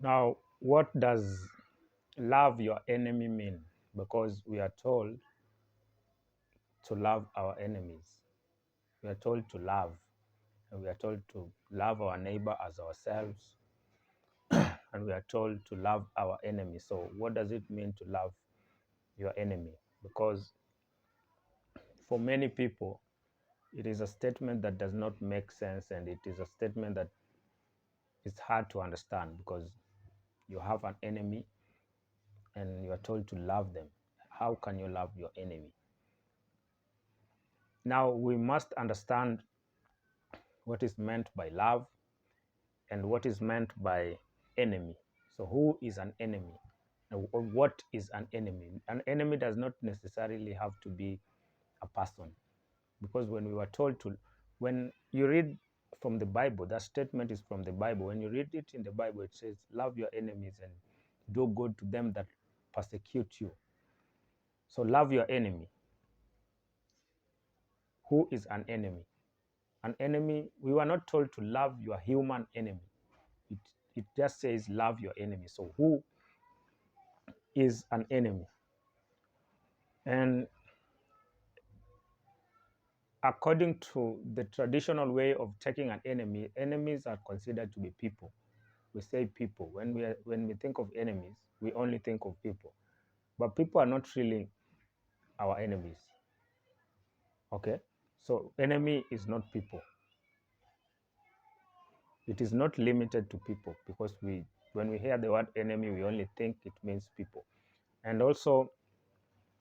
Now, what does love your enemy mean? Because we are told to love our enemies. We are told to love, and we are told to love our neighbor as ourselves, and we are told to love our enemy. So, what does it mean to love your enemy? Because for many people, it is a statement that does not make sense, and it is a statement that is hard to understand because you have an enemy and you are told to love them. How can you love your enemy? Now, we must understand what is meant by love and what is meant by enemy. So, who is an enemy? Or what is an enemy? An enemy does not necessarily have to be a person, because when we were told to, when you read from the Bible, that statement is from the Bible. When you read it in the Bible, it says, love your enemies and do good to them that persecute you. So, love your enemy. Who is an enemy? An enemy, we were not told to love your human enemy. It, it just says love your enemy. So, who is an enemy? And according to the traditional way of taking an enemy, enemies are considered to be people. We say people. When we think of enemies, we only think of people. But people are not really our enemies. Okay? So enemy is not people. It is not limited to people, because when we hear the word enemy, we only think it means people. And also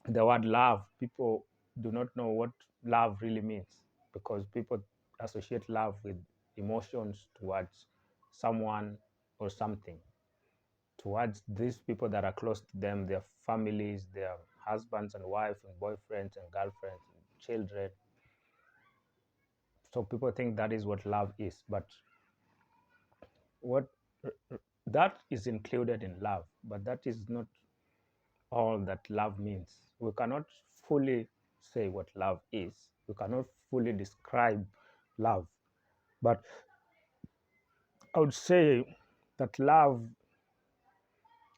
the word love, people do not know what love really means, because people associate love with emotions towards someone or something, towards these people that are close to them, their families, their husbands and wives and boyfriends and girlfriends and children. So people think that is what love is, but what that is included in love, but that is not all that love means. We cannot fully say what love is. We cannot fully describe love. But I would say that love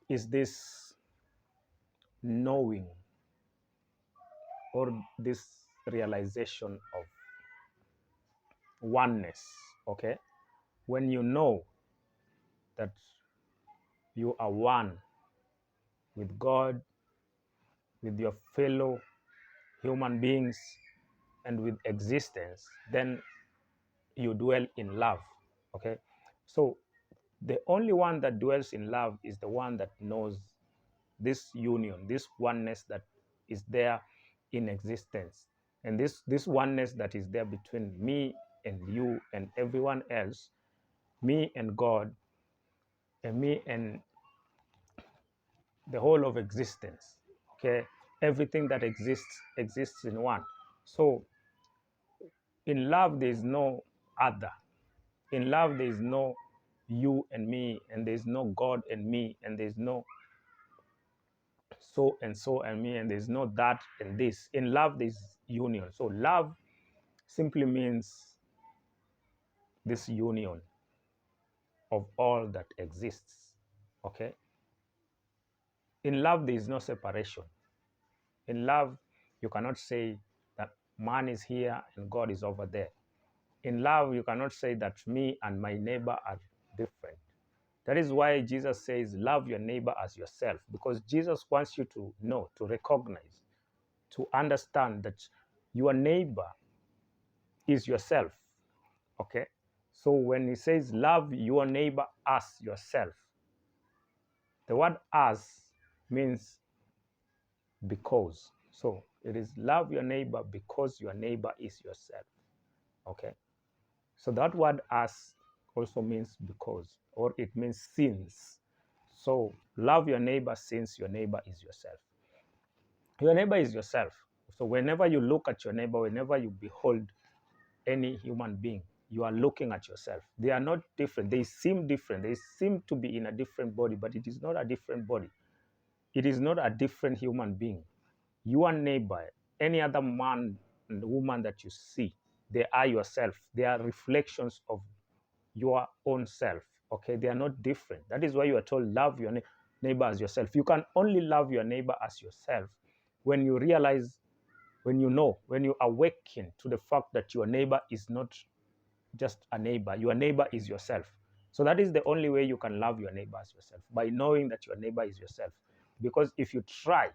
is this knowing or this realization of oneness. Okay? When you know that you are one with God, with your fellow human beings, and with existence, then you dwell in love. Okay? So the only one that dwells in love is the one that knows this union, this oneness that is there in existence. And this oneness that is there between me and you and everyone else, me and God, and me and the whole of existence. Okay? Everything that exists in one. So in love, there is no other. In love, there is no you and me, and there's no God and me, and there's no so and me, and there's no that and this. In love, there's union. So love simply means this union of all that exists. Okay? In love, there is no separation. In love, you cannot say that man is here and God is over there. In love, you cannot say that me and my neighbor are different. That is why Jesus says, love your neighbor as yourself, because Jesus wants you to know, to recognize, to understand that your neighbor is yourself. Okay? So when he says, love your neighbor as yourself, the word as means because. So it is love your neighbor because your neighbor is yourself. Okay? So that word as also means because, or it means since. So love your neighbor since your neighbor is yourself. Your neighbor is yourself. So whenever you look at your neighbor, whenever you behold any human being, you are looking at yourself. They are not different. They seem different. They seem to be in a different body, but it is not a different body. It is not a different human being. Your neighbor, any other man and woman that you see, they are yourself. They are reflections of your own self. Okay, they are not different. That is why you are told love your neighbor as yourself. You can only love your neighbor as yourself when you realize, when you awaken to the fact that your neighbor is not just a neighbor. Your neighbor is yourself. So that is the only way you can love your neighbor as yourself, by knowing that your neighbor is yourself. Because if you try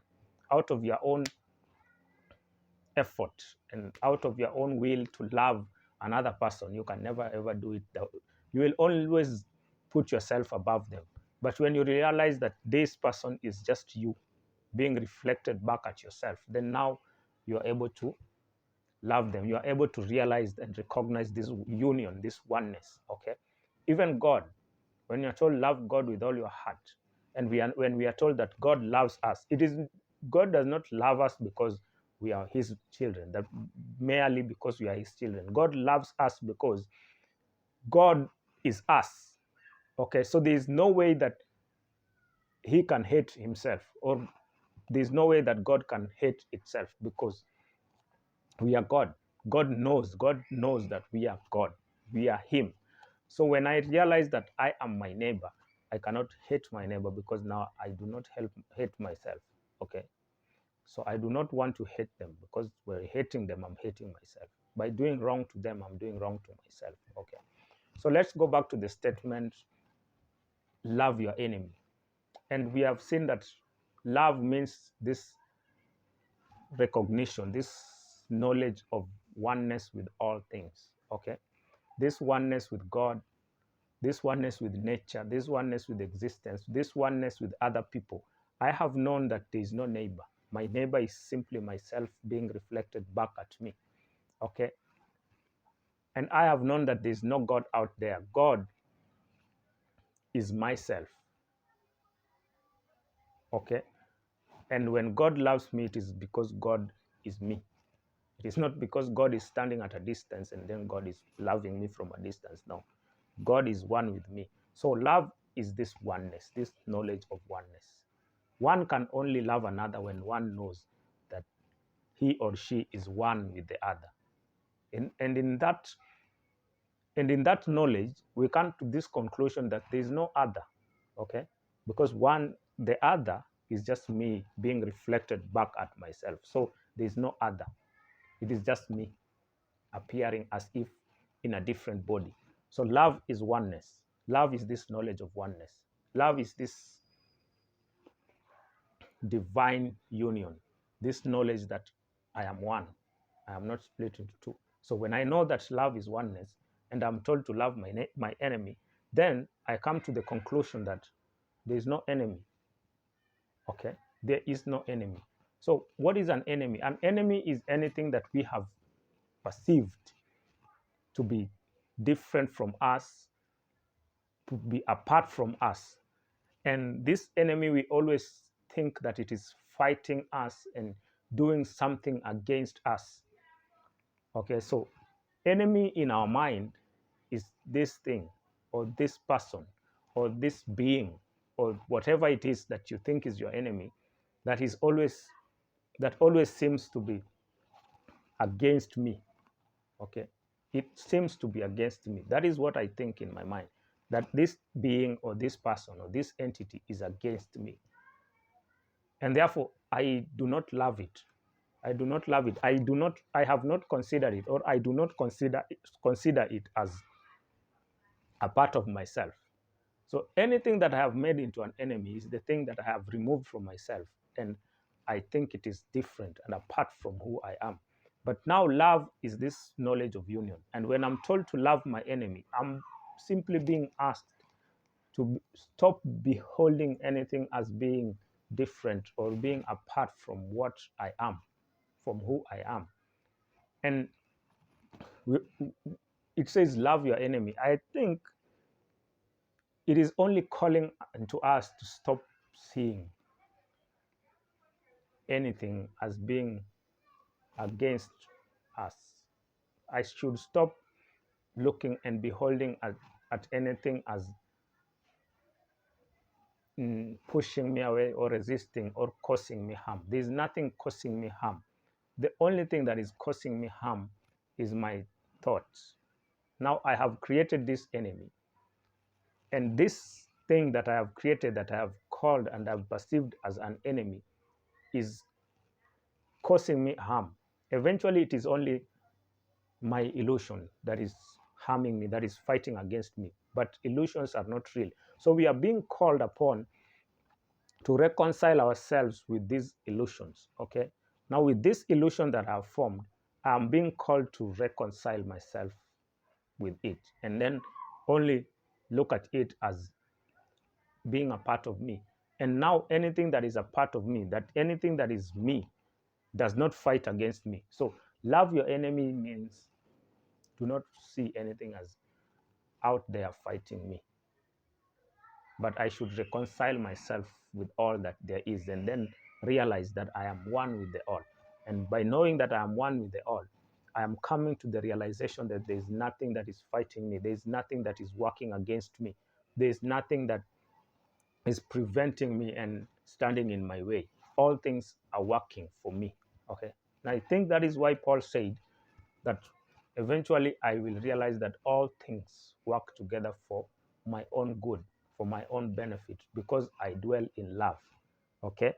out of your own effort and out of your own will to love another person, you can never ever do it. You will always put yourself above them. But when you realize that this person is just you being reflected back at yourself, then now you are able to love them. You are able to realize and recognize this union, this oneness. Okay, even God, when you're told love God with all your heart, and when we are told that God loves us, it is, God does not love us because we are his children, that merely because we are his children. God loves us because God is us. Okay, so there is no way that he can hate himself, or there's no way that God can hate itself, because we are God. God knows that we are God. We are him. So when I realize that I am my neighbor, I cannot hate my neighbor, because now I do not hate myself. Okay. So I do not want to hate them, because by hating them, I'm hating myself. By doing wrong to them, I'm doing wrong to myself. Okay. So let's go back to the statement, love your enemy. And we have seen that love means this recognition, this knowledge of oneness with all things. Okay. This oneness with God, this oneness with nature, this oneness with existence, this oneness with other people. I have known that there is no neighbor. My neighbor is simply myself being reflected back at me. Okay. And I have known that there is no God out there. God is myself. Okay. And when God loves me, it is because God is me. It is not because God is standing at a distance and then God is loving me from a distance. No. God is one with me. So love is this oneness, this knowledge of oneness. One can only love another when one knows that he or she is one with the other. And in that knowledge, we come to this conclusion that there is no other. Okay? Because the other is just me being reflected back at myself. So there is no other. It is just me appearing as if in a different body. So love is oneness. Love is this knowledge of oneness. Love is this divine union, this knowledge that I am one. I am not split into two. So when I know that love is oneness and I'm told to love my enemy, then I come to the conclusion that there is no enemy. Okay? There is no enemy. So what is an enemy? An enemy is anything that we have perceived to be different from us, to be apart from us. And this enemy, we always think that it is fighting us and doing something against us. Okay, so enemy in our mind is this thing, or this person, or this being, or whatever it is that you think is your enemy, that always seems to be against me. Okay, it seems to be against me. That is what I think in my mind, that this being or this person or this entity is against me, and therefore I do not love it. I do not love it. I have not considered it, or I do not consider it as a part of myself. So anything that I have made into an enemy is the thing that I have removed from myself, and I think it is different and apart from who I am. But now love is this knowledge of union. And when I'm told to love my enemy, I'm simply being asked to stop beholding anything as being different or being apart from what I am, from who I am. And it says, love your enemy. I think it is only calling to us to stop seeing anything as being against us. I should stop looking and beholding at anything as pushing me away or resisting or causing me harm. There's nothing causing me harm. The only thing that is causing me harm is my thoughts. Now I have created this enemy. And this thing that I have created, that I have called and I've perceived as an enemy, is causing me harm. Eventually, it is only my illusion that is harming me, that is fighting against me. But illusions are not real. So we are being called upon to reconcile ourselves with these illusions. Okay. Now, with this illusion that I have formed, I'm being called to reconcile myself with it, and then only look at it as being a part of me. And now anything that is a part of me, that anything that is me, does not fight against me. So love your enemy means do not see anything as out there fighting me, but I should reconcile myself with all that there is, and then realize that I am one with the all. And by knowing that I am one with the all, I am coming to the realization that there is nothing that is fighting me. There is nothing that is working against me. There is nothing that is preventing me and standing in my way. All things are working for me. Okay. And I think that is why Paul said that eventually I will realize that all things work together for my own good, for my own benefit, because I dwell in love. Okay.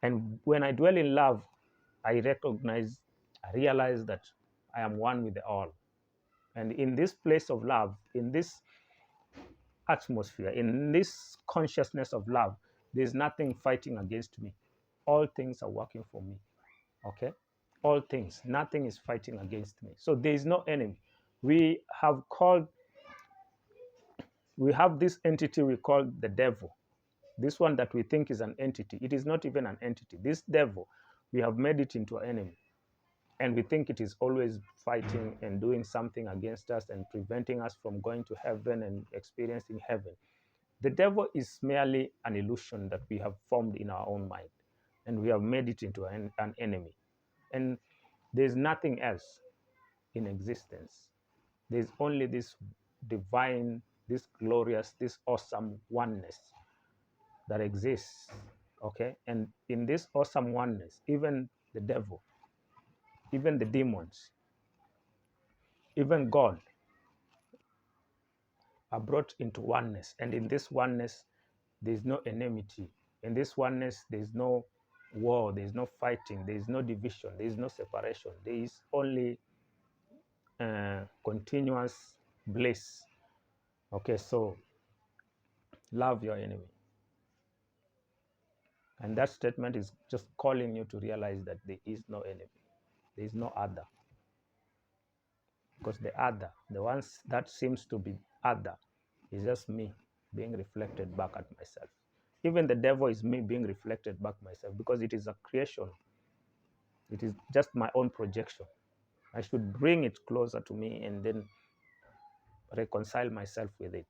And when I dwell in love, I realize that I am one with the all. And in this place of love, in this atmosphere, in this consciousness of love, there's nothing fighting against me. All things are working for me. Okay? All things, nothing is fighting against me. So there is no enemy. We have this entity we call the devil. This one that we think is an entity. It is not even an entity. This devil, we have made it into an enemy. And we think it is always fighting and doing something against us and preventing us from going to heaven and experiencing heaven. The devil is merely an illusion that we have formed in our own mind, and we have made it into an enemy. And there's nothing else in existence. There's only this divine, this glorious, this awesome oneness that exists. Okay? And in this awesome oneness, even the devil, even the demons, even God are brought into oneness. And in this oneness, there's no enmity. In this oneness, there's no war, there's no fighting, there's no division, there's no separation. There is only continuous bliss. Okay, so love your enemy. And that statement is just calling you to realize that there is no enemy. There is no other. Because the other, the ones that seems to be other, is just me being reflected back at myself. Even the devil is me being reflected back myself, because it is a creation. It is just my own projection. I should bring it closer to me and then reconcile myself with it.